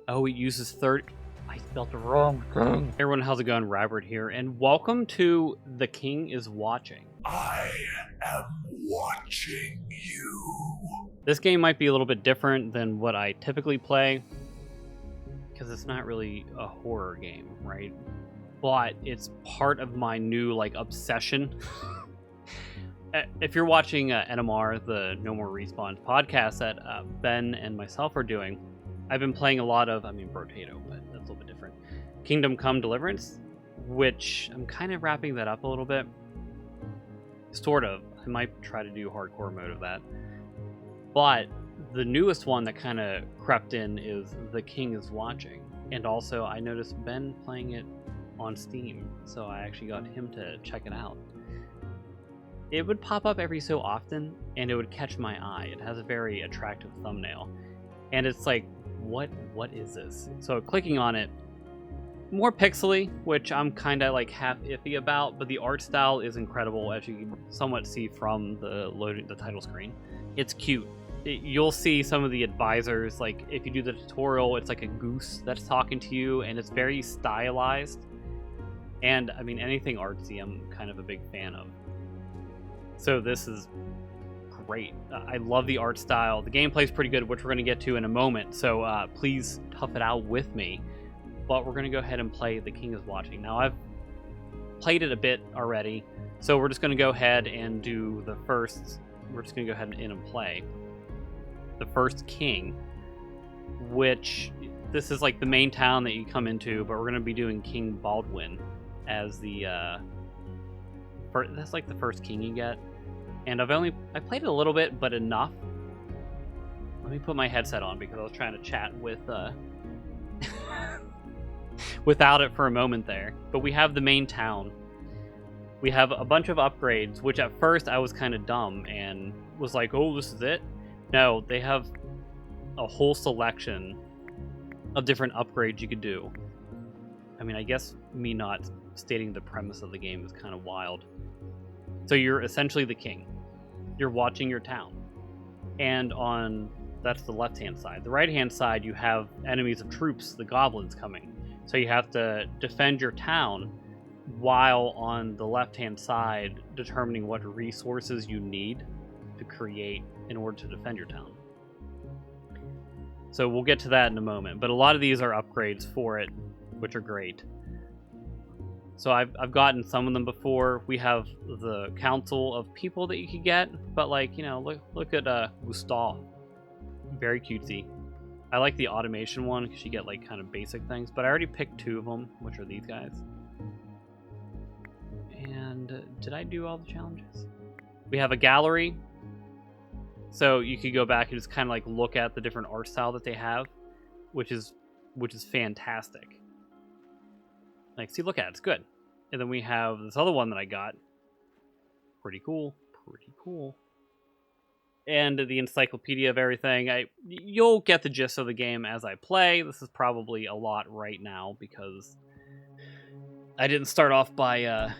Oh, it uses third. I spelled the wrong thing. Hey everyone, how's it going? Robert here, and welcome to The King is Watching. I am watching you. This game might be a little bit different than what I typically play, because it's not really a horror game, right? But it's part of my new, obsession. If you're watching NMR, the No More Respawns podcast that Ben and myself are doing, I've been playing a lot of, Brotato, but that's a little bit different. Kingdom Come Deliverance, which I'm kind of wrapping that up a little bit. Sort of. I might try to do hardcore mode of that. But the newest one that kind of crept in is The King is Watching. And also, I noticed Ben playing it on Steam, so I actually got him to check it out. It would pop up every so often, and it would catch my eye. It has a very attractive thumbnail. And it's like, what is this? So clicking on it, more pixely, which I'm kind of half iffy about, but the art style is incredible, as you can somewhat see from the title screen. It's cute. You'll see some of the advisors, if you do the tutorial, it's like a goose that's talking to you, and it's very stylized. And anything artsy, I'm kind of a big fan of. So this is great. I love the art style. The gameplay's pretty good, which we're going to get to in a moment. So please tough it out with me. But we're going to go ahead and play The King is Watching. Now, I've played it a bit already, so we're just going to go ahead and do the first... We're just going to go ahead and play the first king, which this is the main town that you come into, but we're going to be doing King Baldwin as the... that's the first king you get. And I played it a little bit, but enough. Let me put my headset on because I was trying to chat with... without it for a moment there. But we have the main town. We have a bunch of upgrades, which at first I was kind of dumb and was like, oh, this is it? No, they have a whole selection of different upgrades you could do. I guess me not stating the premise of the game is kind of wild. So you're essentially the king. You're watching your town. And that's the left-hand side. The right-hand side, you have enemies of troops, the goblins coming. So you have to defend your town, while on the left-hand side, determining what resources you need to create in order to defend your town. So we'll get to that in a moment. But a lot of these are upgrades for it, which are great. So I've gotten some of them before. We have the council of people that you could get, but look at Gustav. Very cutesy. I like the automation one because you get kind of basic things, but I already picked two of them, which are these guys. And did I do all the challenges? We have a gallery, so you could go back and just kind of look at the different art style that they have, which is fantastic. See, look at it, it's good. And then we have this other one that I got. Pretty cool. And the encyclopedia of everything. You'll get the gist of the game as I play. This is probably a lot right now because I didn't start off by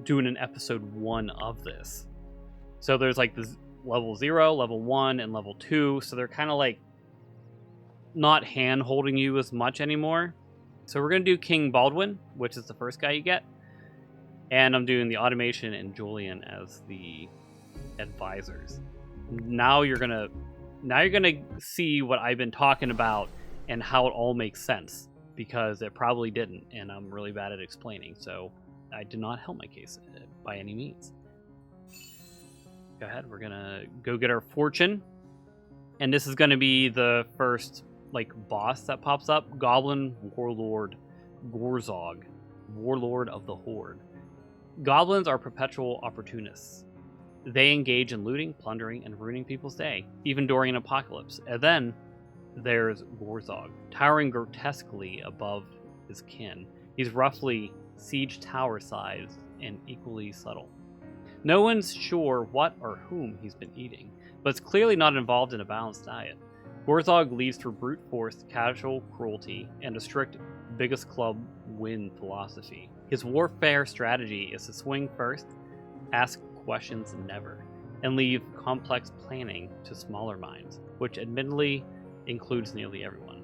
doing an episode 1 of this. So there's this level 0, level 1, and level 2. So they're kind of not hand holding you as much anymore. So we're going to do King Baldwin, which is the first guy you get. And I'm doing the automation and Julian as the advisors. Now you're gonna see what I've been talking about and how it all makes sense, because it probably didn't, and I'm really bad at explaining, so I did not help my case by any means. Go ahead, we're gonna go get our fortune, and this is gonna be the first boss that pops up. Goblin Warlord Gorzog, Warlord of the Horde. Goblins are perpetual opportunists. They engage in looting, plundering, and ruining people's day, even during an apocalypse. And then there's Gorzog, towering grotesquely above his kin. He's roughly siege tower size and equally subtle. No one's sure what or whom he's been eating, but it's clearly not involved in a balanced diet. Gorzog leads through brute force, casual cruelty, and a strict biggest club win philosophy. His warfare strategy is to swing first, ask questions never, and leave complex planning to smaller minds, which admittedly includes nearly everyone.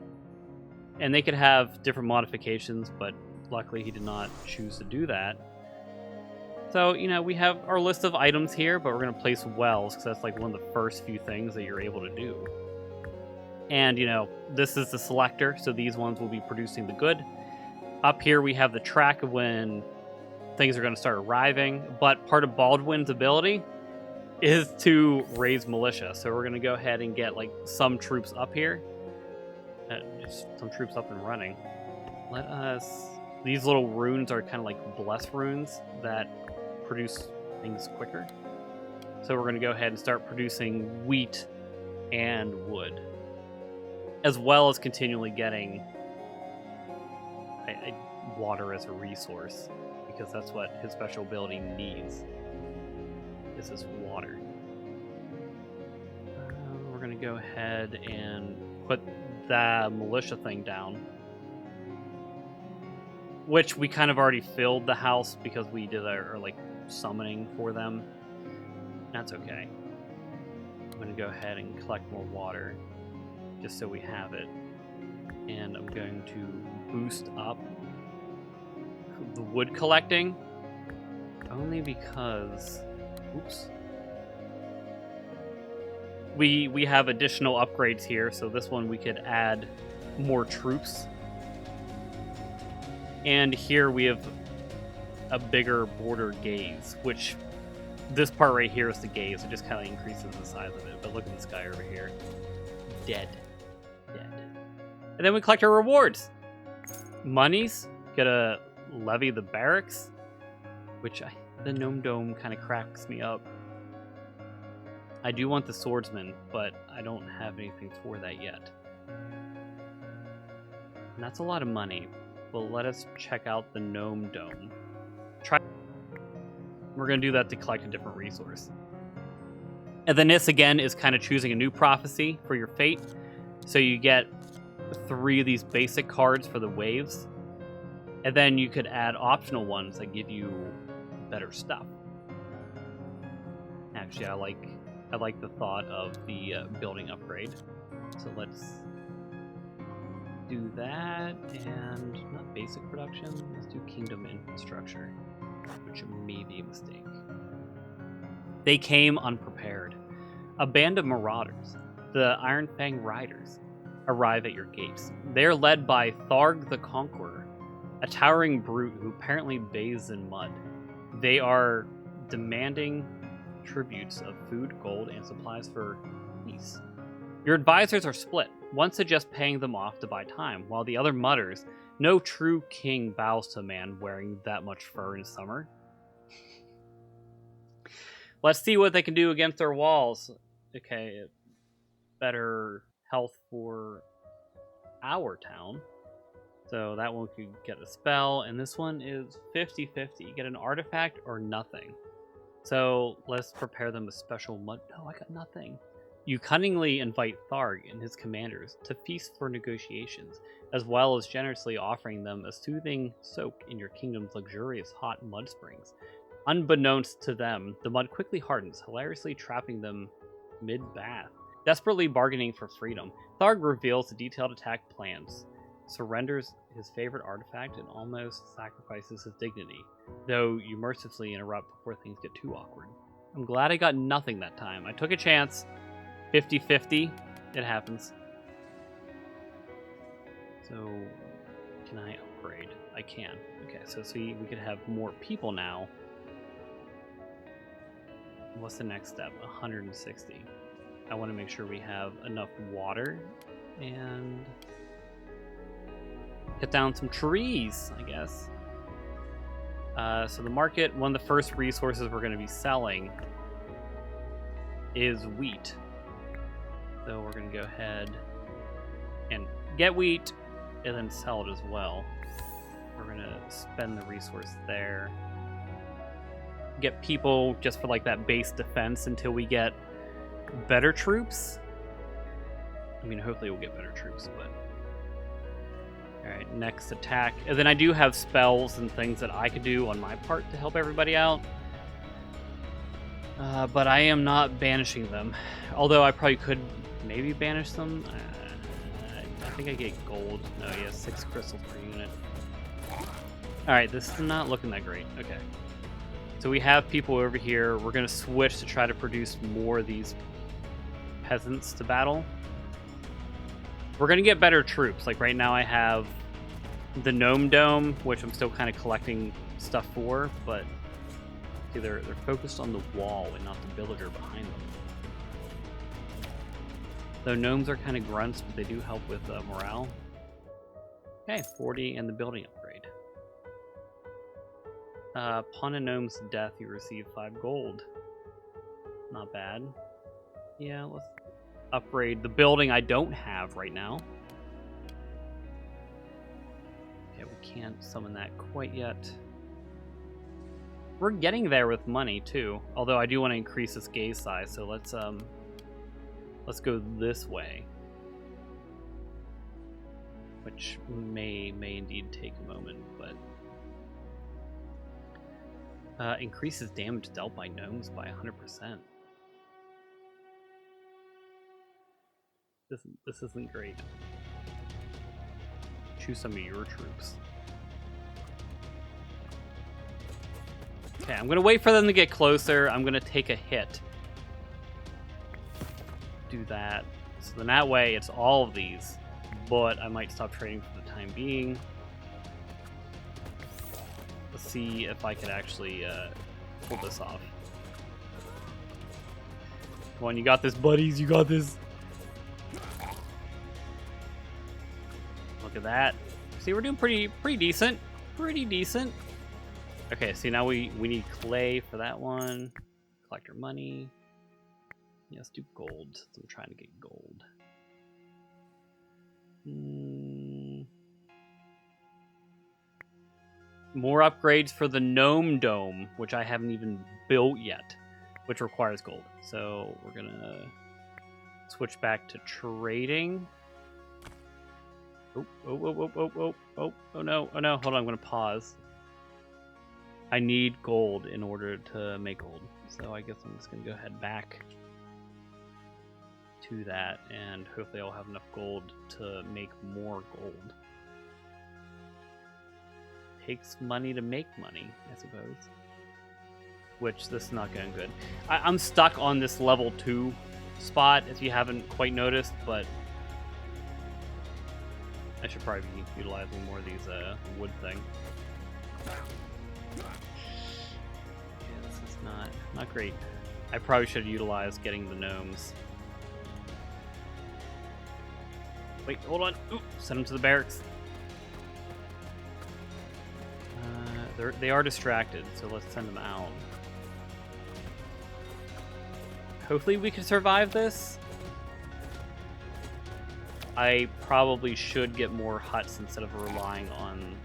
And they could have different modifications, but luckily he did not choose to do that. So, you know, we have our list of items here, but we're going to place wells because that's like one of the first few things that you're able to do. And, you know, this is the selector, so these ones will be producing the good. Up here we have the track of when things are going to start arriving, but part of Baldwin's ability is to raise militia. So we're going to go ahead and get like some troops up here. Just some troops up and running. Let us... These little runes are kind of like bless runes that produce things quicker. So we're going to go ahead and start producing wheat and wood, as well as continually getting water as a resource, because that's what his special ability needs, is this water. We're going to go ahead and put the militia thing down, which we kind of already filled the house because we did our like summoning for them. That's okay. I'm going to go ahead and collect more water just so we have it, and I'm going to boost up the wood collecting only because we have additional upgrades here. So this one we could add more troops, and here we have a bigger border gaze, which this part right here is the gaze. It just kind of increases the size of it. But look at this guy over here, dead. And then we collect our rewards. Monies, gotta levy the barracks, which the gnome dome kind of cracks me up. I do want the swordsman, but I don't have anything for that yet. And that's a lot of money. Well, let us check out the gnome dome. We're gonna do that to collect a different resource. And then this again is kind of choosing a new prophecy for your fate. So you get 3 of these basic cards for the waves, and then you could add optional ones that give you better stuff. Actually, I like the thought of the building upgrade. So let's do that, and not basic production. Let's do kingdom infrastructure, which may be a mistake. They came unprepared. A band of marauders, the Iron Fang Riders, arrive at your gates. They are led by Tharg the Conqueror, a towering brute who apparently bathes in mud. They are demanding tributes of food, gold, and supplies for peace. Your advisors are split. One suggests paying them off to buy time, while the other mutters, "No true king bows to a man wearing that much fur in summer." Let's see what they can do against our walls. Okay, better health for our town. So that one could get a spell, and this one is 50-50. Get an artifact or nothing. So let's prepare them a special mud. No, I got nothing. You cunningly invite Tharg and his commanders to feast for negotiations, as well as generously offering them a soothing soak in your kingdom's luxurious hot mud springs. Unbeknownst to them, the mud quickly hardens, hilariously trapping them mid-bath. Desperately bargaining for freedom, Tharg reveals the detailed attack plans, surrenders his favorite artifact, and almost sacrifices his dignity, though you mercifully interrupt before things get too awkward. I'm glad I got nothing that time. I took a chance. 50-50. It happens. So, can I upgrade? I can. Okay, so see, we could have more people now. What's the next step? 160. I want to make sure we have enough water and cut down some trees, I guess. So the market, one of the first resources we're going to be selling is wheat. So we're going to go ahead and get wheat and then sell it as well. We're going to spend the resource there. Get people just for like that base defense until we get better troops. I mean, hopefully we'll get better troops, but... Alright, next attack. And then I do have spells and things that I could do on my part to help everybody out. But I am not banishing them. Although I probably could maybe banish them. I think I get gold. No, yeah, 6 crystals per unit. Alright, this is not looking that great. Okay. So we have people over here. We're going to switch to try to produce more of these peasants to battle. We're going to get better troops. Like right now I have the Gnome Dome, which I'm still kind of collecting stuff for, but see, they're focused on the wall and not the villager behind them. Though gnomes are kind of grunts, but they do help with morale. Okay, 40 and the building upgrade. Upon a gnome's death, you receive 5 gold. Not bad. Yeah, let's upgrade the building I don't have right now. Okay, we can't summon that quite yet. We're getting there with money too. Although I do want to increase this gaze size, so let's go this way. Which may indeed take a moment, but increases damage dealt by gnomes by 100%. This isn't great. Choose some of your troops. Okay, I'm gonna wait for them to get closer. I'm gonna take a hit. Do that. So then that way it's all of these, but I might stop trading for the time being. Let's see if I could actually pull this off. Come on, you got this, buddies. You got this. Look at that. See, we're doing pretty decent. Pretty decent. Okay, see, now we need clay for that one. Collect our money. Yeah, let's do gold. So I'm trying to get gold. More upgrades for the Gnome Dome, which I haven't even built yet, which requires gold. So we're gonna switch back to trading. Oh no, hold on, I'm gonna pause. I need gold in order to make gold. So I guess I'm just gonna go ahead back to that, and hopefully I'll have enough gold to make more gold. Takes money to make money, I suppose. Which, this is not going good. I'm stuck on this level 2 spot, if you haven't quite noticed, but I should probably be utilizing more of these wood thing. Yeah, this is not great. I probably should have utilized getting the gnomes. Wait, hold on. Ooh, send them to the barracks. They are distracted, so let's send them out. Hopefully we can survive this. I probably should get more huts instead of relying on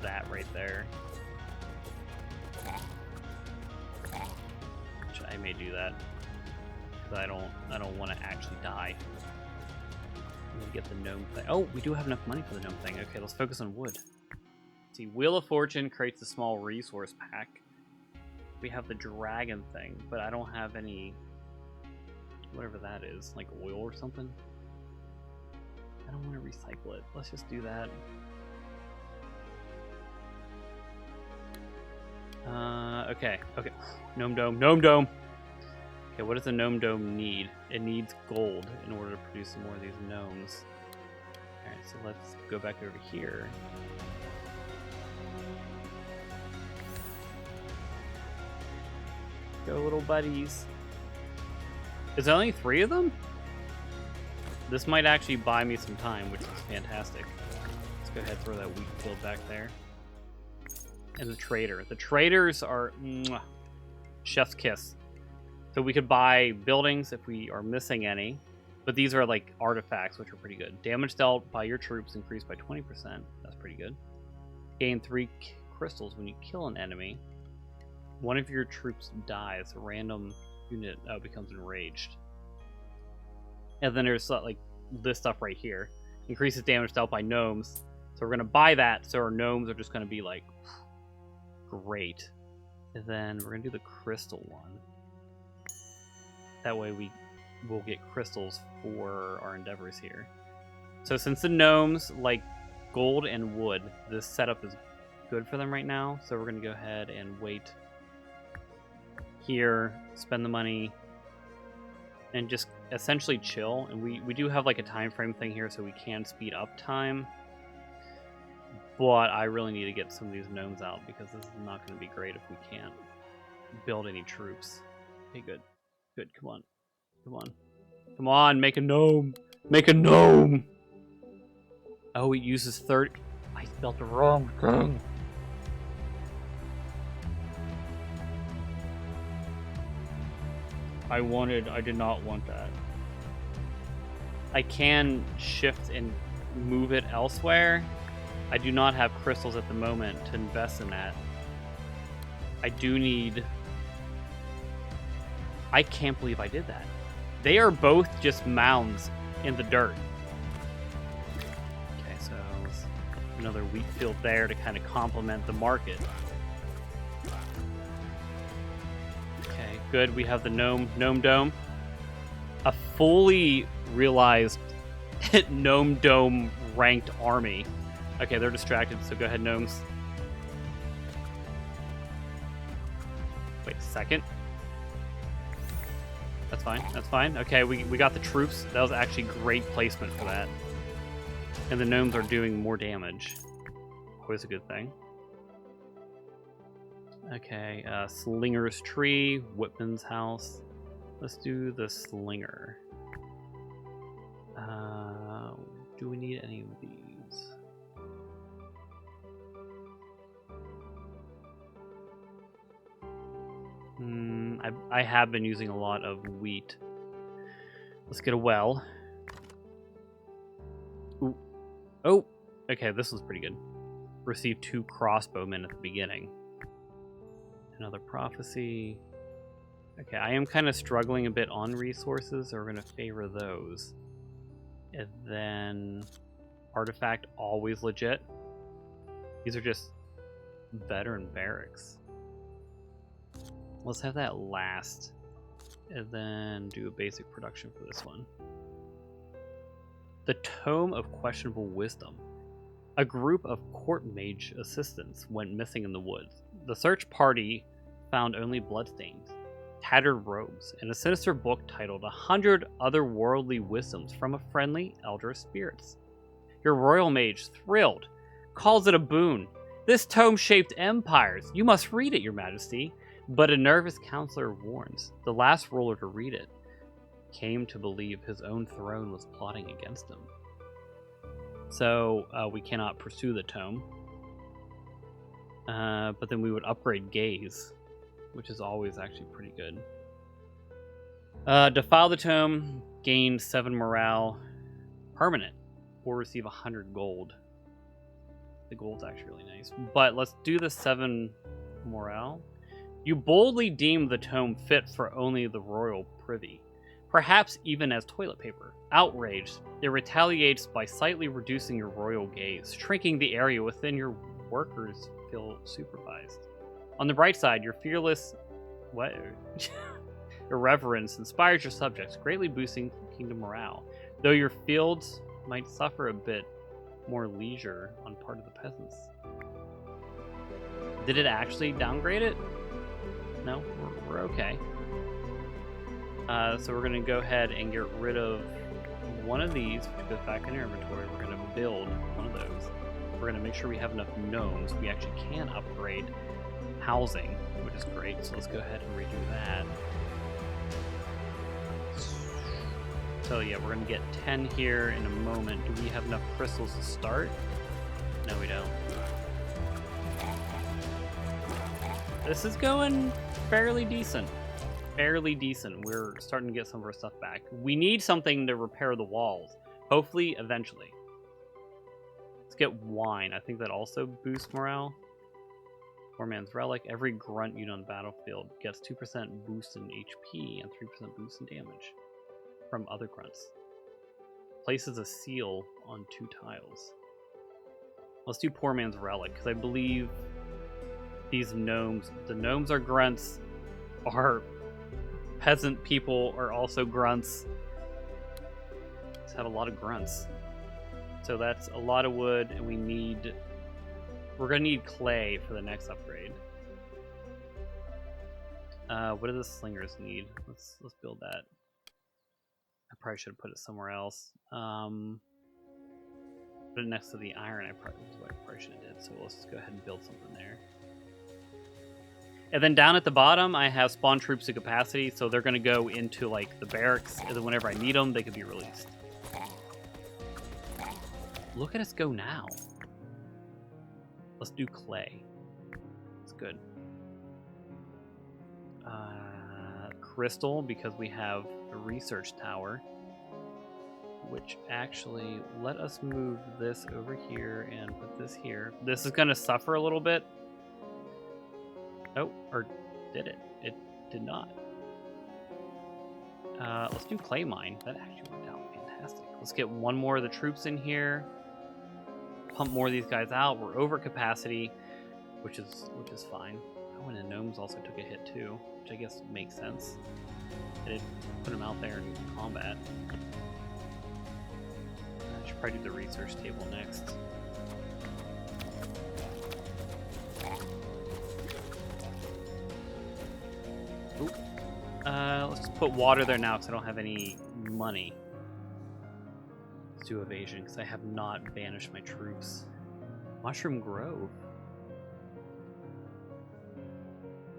that right there. Which I may do that, because I don't want to actually die. I'm gonna get the gnome thing. Oh, we do have enough money for the gnome thing. Okay, let's focus on wood. See, Wheel of Fortune creates a small resource pack. We have the dragon thing, but I don't have any, whatever that is, like oil or something. I don't want to recycle it. Let's just do that. Okay. Gnome Dome. Okay, what does a Gnome Dome need? It needs gold in order to produce some more of these gnomes. Alright, so let's go back over here. Go, little buddies. Is there only 3 of them? This might actually buy me some time, which is fantastic. Let's go ahead and throw that wheat field back there. And the trader. The traders are chef's kiss. So we could buy buildings if we are missing any. But these are like artifacts, which are pretty good. Damage dealt by your troops increased by 20%. That's pretty good. Gain 3 crystals when you kill an enemy. One of your troops dies. A random unit becomes enraged. And then there's like this stuff right here. Increases damage dealt by gnomes. So we're going to buy that, so our gnomes are just going to be like, great. And then we're going to do the crystal one. That way we will get crystals for our endeavors here. So since the gnomes like gold and wood, this setup is good for them right now. So we're going to go ahead and wait here, spend the money, and just essentially chill. And we do have like a time frame thing here, so we can speed up time. But I really need to get some of these gnomes out because this is not going to be great if we can't build any troops. Okay, good. Good, come on. Come on. Come on, make a gnome! Make a gnome! Oh, it uses 30... I spelled the wrong thing. I did not want that. I can shift and move it elsewhere. I do not have crystals at the moment to invest in that. I do need... I can't believe I did that. They are both just mounds in the dirt. Okay, so another wheat field there to kind of complement the market. Okay, good. We have the gnome dome. A fully realized gnome dome ranked army. Okay, they're distracted, so go ahead, gnomes. Wait a second. That's fine, that's fine. Okay, we got the troops. That was actually great placement for that. And the gnomes are doing more damage. Always a good thing. Okay, Slinger's Tree, Whitman's House. Let's do the Slinger. Do we need any of these? I have been using a lot of wheat. Let's get a well. Ooh. Oh, okay, this was pretty good. Receive 2 crossbowmen at the beginning. Another prophecy. Okay, I am kind of struggling a bit on resources, so we're going to favor those. And then artifact, always legit. These are just veteran barracks. Let's have that last, and then do a basic production for this one. The Tome of Questionable Wisdom. A group of court mage assistants went missing in the woods. The search party found only bloodstains, tattered robes, and a sinister book titled 100 Otherworldly Wisdoms from a Friendly Elder of Spirits. Your royal mage, thrilled, calls it a boon. This tome shaped empires. You must read it, your majesty. But a nervous counselor warns. The last ruler to read it came to believe his own throne was plotting against him. So we cannot pursue the tome. But then we would upgrade Gaze, which is always actually pretty good. Defile the tome, gain 7 morale, permanent, or receive 100 gold. The gold's actually really nice. But let's do the 7 morale. You boldly deem the tome fit for only the royal privy, perhaps even as toilet paper. Outraged, it retaliates by slightly reducing your royal gaze, shrinking the area within your workers feel supervised. On the bright side, your fearless irreverence inspires your subjects, greatly boosting kingdom morale, though your fields might suffer a bit more leisure on part of the peasants. Did it actually downgrade it? No, we're okay. So we're going to go ahead and get rid of one of these, which goes back in our inventory. We're going to build one of those. We're going to make sure we have enough gnomes. We actually can upgrade housing, which is great. So let's go ahead and redo that. So yeah, we're going to get 10 here in a moment. Do we have enough crystals to start? No, we don't. This is going fairly decent. Fairly decent. We're starting to get some of our stuff back. We need something to repair the walls. Hopefully, eventually. Let's get wine. I think that also boosts morale. Poor Man's Relic. Every grunt unit on the battlefield gets 2% boost in HP and 3% boost in damage from other grunts. Places a seal on 2 tiles. Let's do Poor Man's Relic, because I believe these gnomes, the gnomes are grunts, our peasant people are also grunts. Let's have a lot of grunts. So that's a lot of wood, and we're gonna need clay for the next upgrade. What do the slingers need? Let's build that. I probably should have put it somewhere else. Put it next to the iron. I probably should have did. So let's just go ahead and build something there. And then down at the bottom, I have spawn troops to capacity, so they're gonna go into like the barracks, and then whenever I need them, they can be released. Look at us go now. Let's do clay. It's good. Crystal, because we have a research tower. Which actually, let us move this over here and put this here. This is going to suffer a little bit. Oh, or did it? It did not. Let's do clay mine. That actually worked out fantastic. Let's get one more of the troops in here. Pump more of these guys out. We're over capacity, which is fine. Oh, and the gnomes also took a hit too, which I guess makes sense. I did put them out there in combat. I should probably do the research table next. Ooh. Let's just put water there now because I don't have any money. Let's do evasion because I have not banished my troops. Mushroom Grove.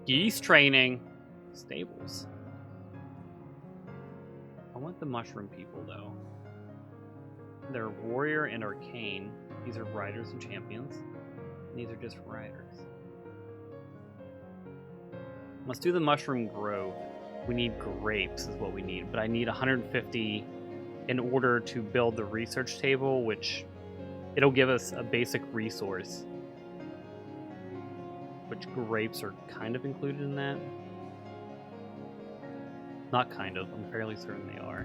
Geese training. Stables. I want the mushroom people though. They're warrior and arcane. These are riders and champions. And these are just riders. Let's do the mushroom grove. We need grapes is what we need, but I need 150 in order to build the research table, which it'll give us a basic resource. Which grapes are kind of included in that. Not kind of, I'm fairly certain they are.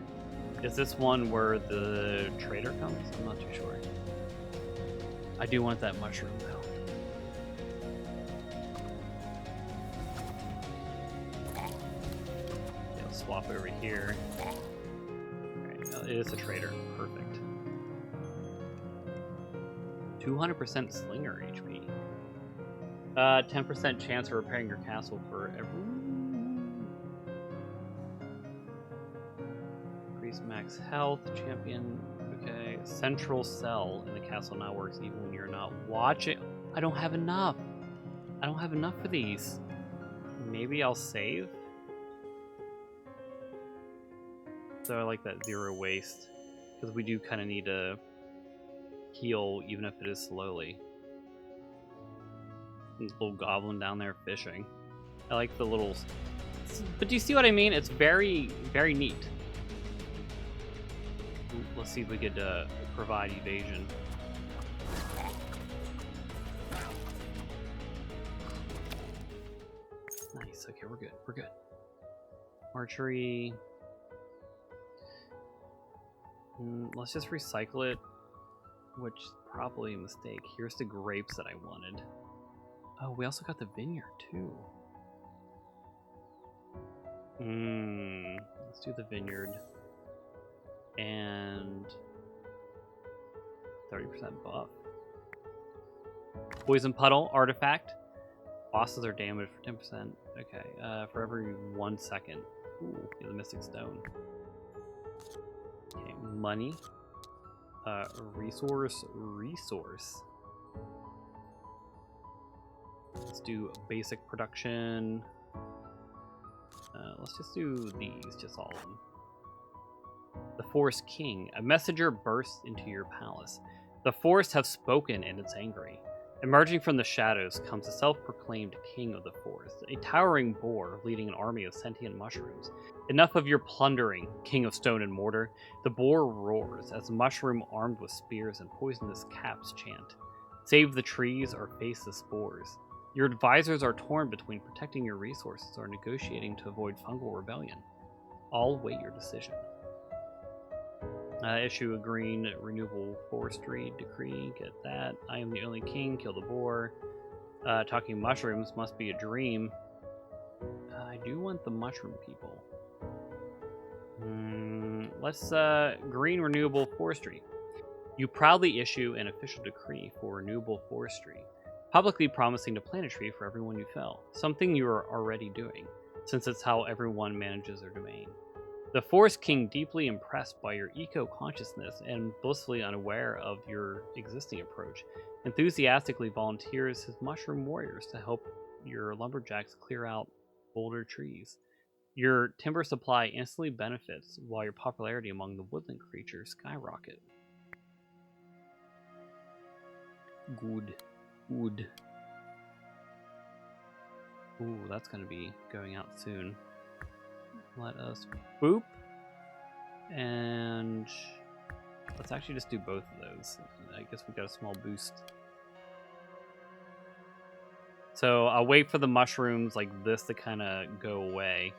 Is this one where the trader comes? I'm not too sure. I do want that mushroom though. Yeah, I'll swap over here. Alright, it is a trader. Perfect. 200% slinger HP. 10% chance of repairing your castle for every... Increase max health, champion, okay. Central cell in the castle now works even when you're not watching. I don't have enough. I don't have enough for these. Maybe I'll save? So I like that zero waste. Because we do kind of need to heal even if it is slowly. Little goblin down there fishing. I like the little... But do you see what I mean? It's very, very neat. Let's see if we could provide evasion. Nice. Okay, we're good. We're good. Archery. Let's just recycle it, which is probably a mistake. Here's the grapes that I wanted. Oh, we also got the vineyard too. Let's do the vineyard. And 30% buff. Poison puddle artifact. Bosses are damaged for 10%. Okay, for every 1 second. Ooh, yeah, the mystic stone. Okay, money. Resource. Let's do basic production. Let's just do these, just all of them. The Forest King. A messenger bursts into your palace. The forest have spoken and it's angry. Emerging from the shadows comes a self-proclaimed king of the forest, a towering boar leading an army of sentient mushrooms. Enough of your plundering, king of stone and mortar. The boar roars as the mushroom armed with spears and poisonous caps chant. Save the trees or face the spores. Your advisors are torn between protecting your resources or negotiating to avoid fungal rebellion. All wait your decision. Issue a green renewable forestry decree. Get that. I am the only king. Kill the boar. Talking mushrooms must be a dream. I do want the mushroom people. Let's green renewable forestry. You proudly issue an official decree for renewable forestry, publicly promising to plant a tree for everyone you fell, something you are already doing, since it's how everyone manages their domain. The Forest King, deeply impressed by your eco-consciousness and blissfully unaware of your existing approach, enthusiastically volunteers his mushroom warriors to help your lumberjacks clear out older trees. Your timber supply instantly benefits, while your popularity among the woodland creatures skyrocket. Good. Good. Ooh, that's going to be going out soon. Let us boop. And let's actually just do both of those. I guess we got a small boost. So I'll wait for the mushrooms like this to kind of go away.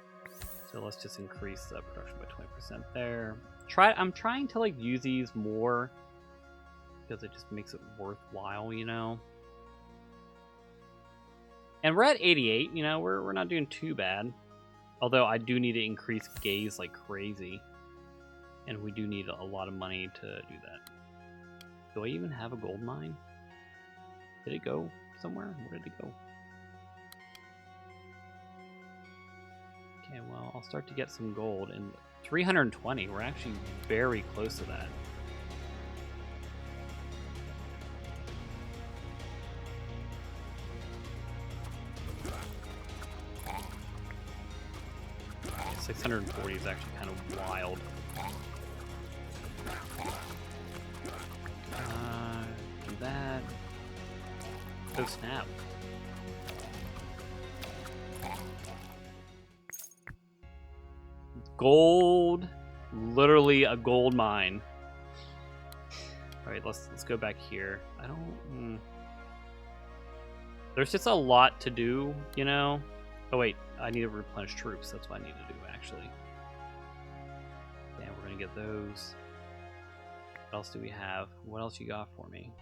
So let's just increase the production by 20% there. I'm trying to like use these more because it just makes it worthwhile, you know. And we're at 88, you know, we're not doing too bad. Although I do need to increase gaze like crazy. And we do need a lot of money to do that. Do I even have a gold mine? Did it go somewhere? Where did it go? Okay, well, I'll start to get some gold. And 320, we're actually very close to that. Okay, 640 is actually kind of wild. Do that. Oh snap. Gold. Literally a gold mine. Alright, let's go back here. I don't... There's just a lot to do, you know? Oh wait, I need to replenish troops. That's what I need to do, actually. Yeah, we're gonna get those. What else do we have? What else you got for me?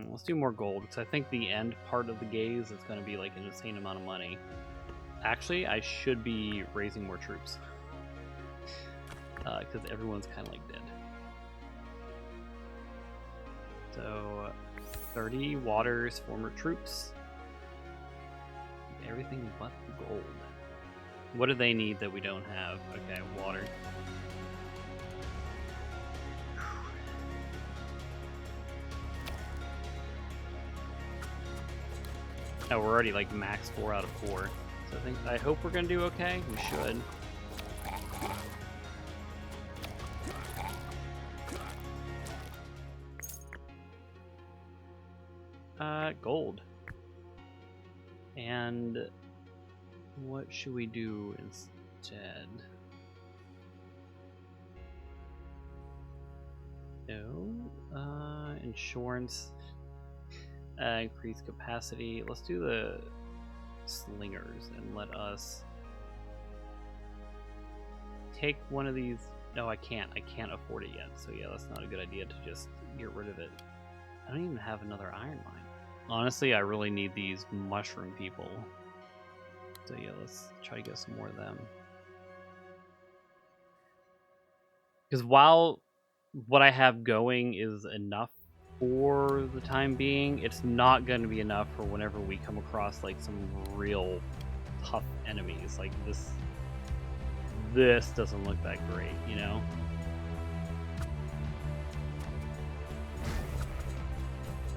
Let's do more gold, because I think the end part of the gaze is going to be like an insane amount of money. Actually, I should be raising more troops. Because everyone's kind of like dead. So, 30 waters, former troops. Everything but the gold. What do they need that we don't have? Okay, water. Oh, we're already like max 4 out of 4. So I hope we're gonna do okay. We should. Gold. And what should we do instead? No. Insurance. Increase capacity. Let's do the slingers and let us take one of these. No, I can't. I can't afford it yet. So yeah, that's not a good idea to just get rid of it. I don't even have another iron mine. Honestly, I really need these mushroom people. So yeah, let's try to get some more of them. Because while what I have going is enough for the time being, it's not going to be enough for whenever we come across like some real tough enemies. Like this doesn't look that great, you know?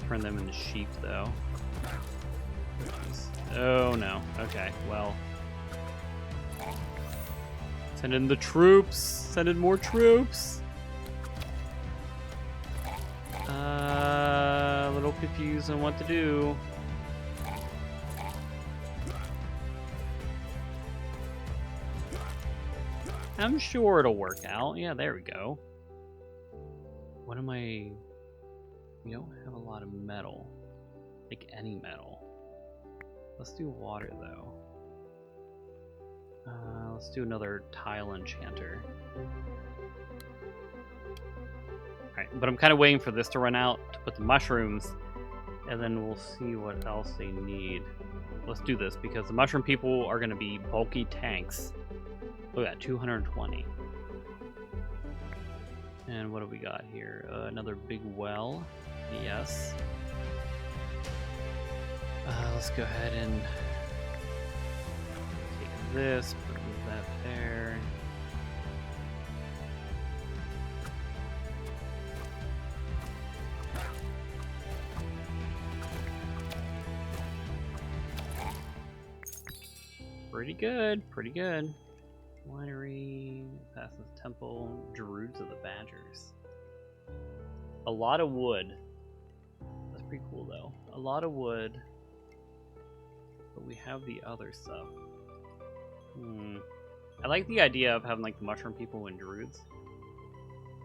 Turn them into sheep though. Oh no. Okay, well. Send in the troops! Send in more troops! A little confused on what to do. I'm sure it'll work out. Yeah, there we go. What am I... We don't have a lot of metal. Like any metal. Let's do water though. Let's do another tile enchanter. Alright, but I'm kind of waiting for this to run out to put the mushrooms, and then we'll see what else they need. Let's do this, because the mushroom people are going to be bulky tanks. Look at that, 220. And what do we got here? Another big well. Yes. Let's go ahead and take this, move that there. Pretty good, pretty good. Winery, Peasants Temple, Druids of the Badgers. A lot of wood. That's pretty cool though. A lot of wood. But we have the other stuff. I like the idea of having like the mushroom people and druids.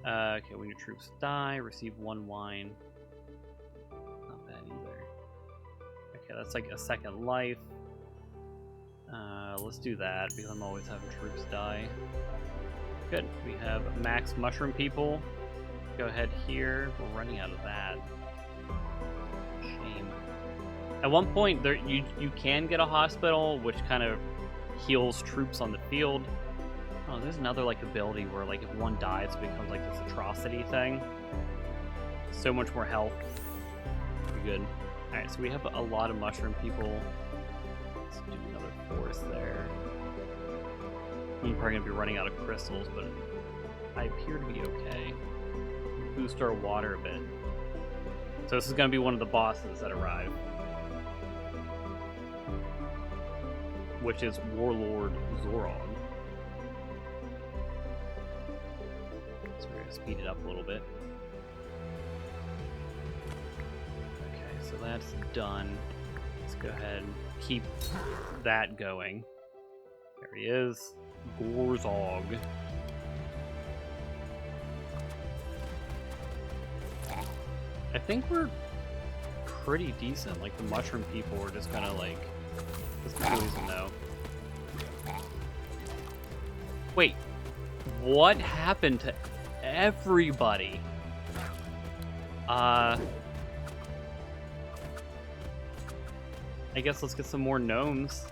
Okay, when your troops die, receive 1 wine. Not bad either. Okay, that's like a second life. Let's do that because I'm always having troops die. Good. We have max mushroom people. Go ahead here. We're running out of that. Shame. At one point, there you can get a hospital, which kind of heals troops on the field. Oh, there's another like ability where like if one dies, it becomes like this atrocity thing. So much more health. Pretty good. All right, so we have a lot of mushroom people. Let's do another forest there. I'm probably gonna be running out of crystals, but I appear to be okay. Boost our water a bit. So this is gonna be one of the bosses that arrive, which is Warlord Zorog. So we're gonna speed it up a little bit. Okay, so that's done. Let's go ahead and keep that going. There he is, Gorzog. I think we're pretty decent. Like the mushroom people were just kind of like just poison though. Wait, what happened to everybody? I guess let's get some more gnomes.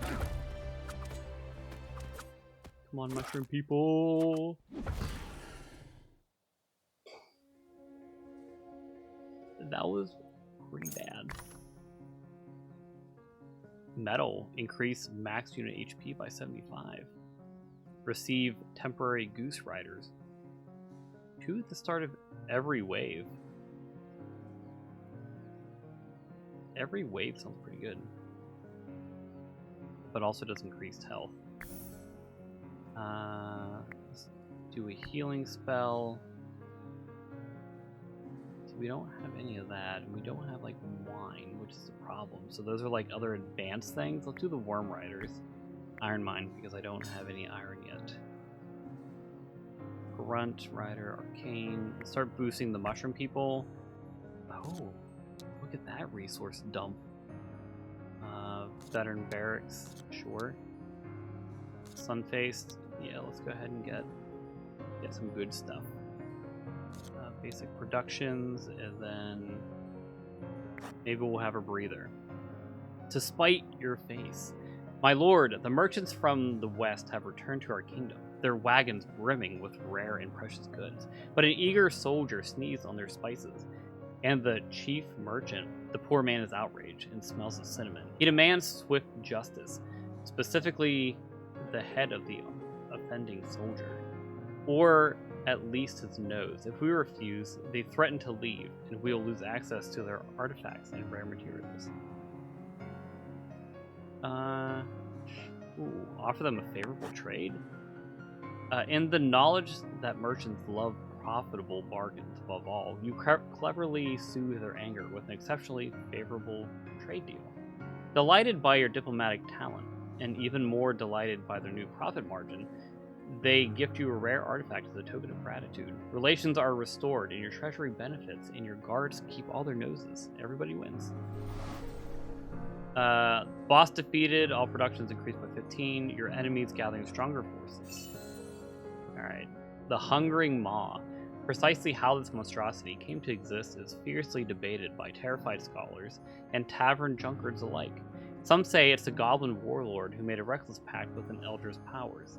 Come on, mushroom people. That was pretty bad. Metal, increase max unit HP by 75. Receive temporary goose riders. 2 at the start of every wave. Every wave sounds pretty good. But also does increased health. Let's do a healing spell. So we don't have any of that, and we don't have like wine, which is a problem. So those are like other advanced things. Let's do the worm riders. Iron mine, because I don't have any iron yet. Grunt, rider, arcane. Let's start boosting the mushroom people. Oh, look at that resource dump. Veteran barracks, sure. Sun-faced, yeah, let's go ahead and get some good stuff. Basic productions, and then maybe we'll have a breather. To spite your face. My lord, the merchants from the west have returned to our kingdom, their wagons brimming with rare and precious goods. But an eager soldier sneezed on their spices, and the chief merchant, the poor man, is outraged and smells of cinnamon. He demands swift justice, specifically the head of the offending soldier, or at least his nose. If we refuse, they threaten to leave, and we will lose access to their artifacts and rare materials. Offer them a favorable trade? In the knowledge that merchants love profitable bargains above all, you cleverly soothe their anger with an exceptionally favorable trade deal. Delighted by your diplomatic talent, and even more delighted by their new profit margin, they gift you a rare artifact as a token of gratitude. Relations are restored, and your treasury benefits, and your guards keep all their noses. Everybody wins. Boss defeated, all productions increased by 15, your enemies gathering stronger forces. Alright. The Hungering Maw. Precisely how this monstrosity came to exist is fiercely debated by terrified scholars and tavern junkards alike. Some say it's a goblin warlord who made a reckless pact with an elder's powers.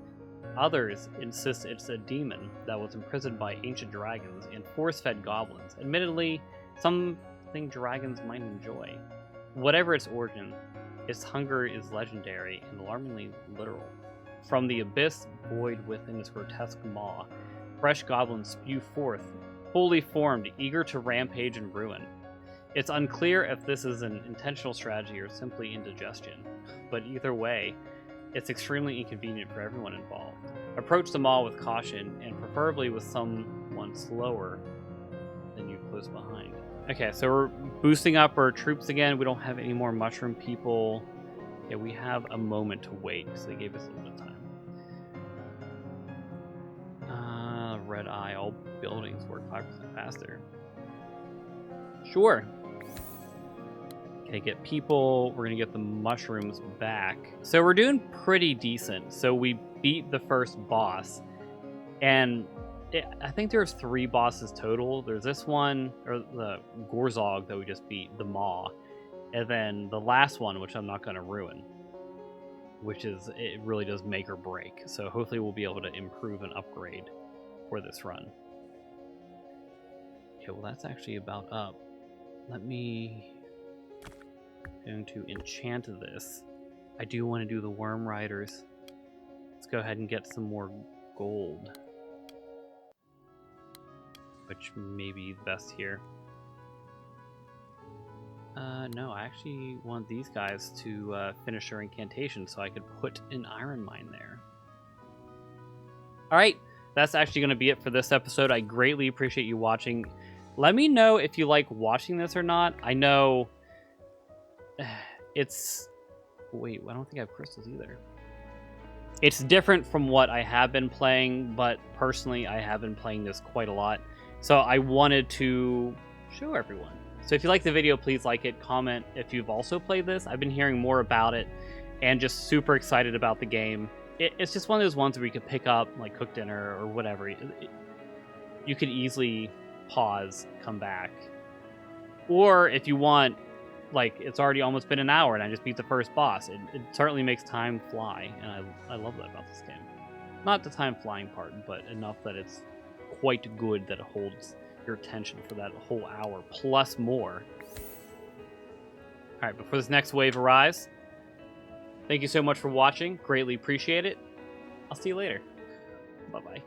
Others insist it's a demon that was imprisoned by ancient dragons and force-fed goblins. Admittedly, something dragons might enjoy. Whatever its origin, its hunger is legendary and alarmingly literal. From the abyss void within its grotesque maw, fresh goblins spew forth, fully formed, eager to rampage and ruin. It's unclear if this is an intentional strategy or simply indigestion, but either way, it's extremely inconvenient for everyone involved. Approach the maw with caution, and preferably with someone slower than you close behind. Okay, so we're boosting up our troops again. We don't have any more mushroom people. Yeah, we have a moment to wait, because they gave us a little bit of time. Red eye, all buildings work 5% faster. Sure. Okay, get people. We're gonna get the mushrooms back. So we're doing pretty decent. So we beat the first boss, and I think there's 3 bosses total. There's this one, or the Gorzog that we just beat, the Maw, and then the last one, which I'm not gonna ruin, which is, it really does make or break. So hopefully we'll be able to improve and upgrade for this run. Okay, well that's actually about up. Let me... going to enchant this. I do want to do the Worm Riders. Let's go ahead and get some more gold, which may be the best here. No, I actually want these guys to finish their incantation so I could put an iron mine there. Alright, that's actually going to be it for this episode. I greatly appreciate you watching. Let me know if you like watching this or not. I know it's... Wait, I don't think I have crystals either. It's different from what I have been playing, but personally I have been playing this quite a lot. So I wanted to show everyone. So if you like the video, please like it, comment if you've also played this. I've been hearing more about it and just super excited about the game. It's just one of those ones where you could pick up, like cook dinner or whatever. You could easily pause, come back. Or if you want, like, it's already almost been an hour and I just beat the first boss. It certainly makes time fly, and I love that about this game. Not the time flying part, but enough that it's quite good that it holds your attention for that whole hour, plus more. Alright, before this next wave arrives, thank you so much for watching. Greatly appreciate it. I'll see you later. Bye-bye.